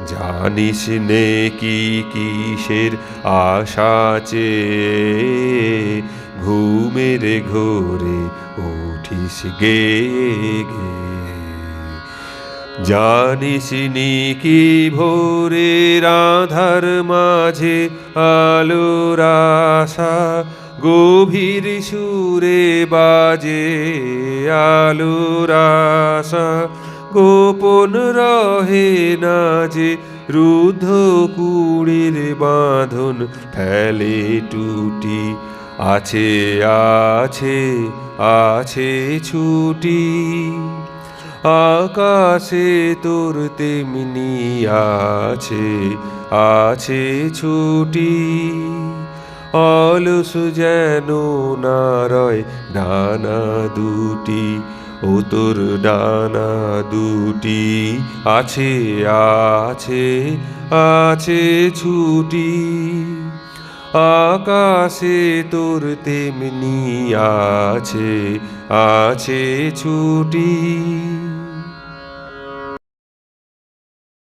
জানিস নে কি কিসের আশা চেয়ে ঘুমের ঘোরে উঠিস গে গে। জানিস নি কি ভোরের আঁধার মাঝে আলোর আশা গভীর সুরে বাজে, আলোর আশা গোপন রহে না যে, রুদ্ধ কুড়ির বাঁধন ফেলে টুটি। আছে আছে আছে ছুটি আকাশে তোর তেমনি আছে আছে ছুটি। অলস যেন না রয় ডানা দুটি, ও তোর ডানা দুটি আছে আছে আছে ছুটি। আকাশে তোর তেমনি আছে আছে ছুটি।